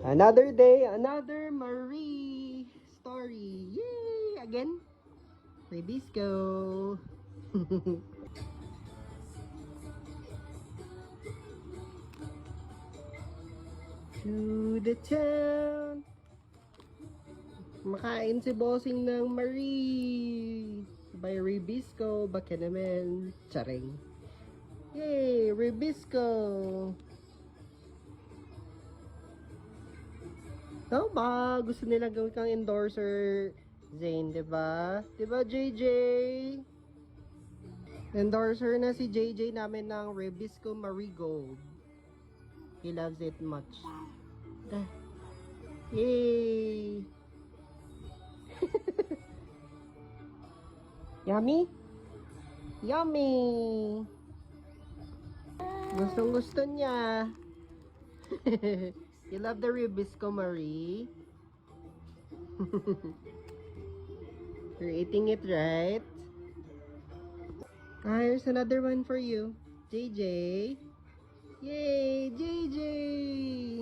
Another day, another Marie story. Yay! Again, Ribisco. To the town. Makain si bossing ng Marie. By Ribisco, baka naman. Charing. Yay! Ribisco. Oh, ba gusto nila gawin kang endorser, Zane, 'di ba? 'Di ba, JJ? Endorser na si JJ namin ng Ribisco Marigold. He loves it much. Ah, yay! Yummy? Yummy! Gustong gusto niya. You love the Ribisco, Marie? You're eating it, right? Ah, here's another one for you. JJ. Yay, JJ!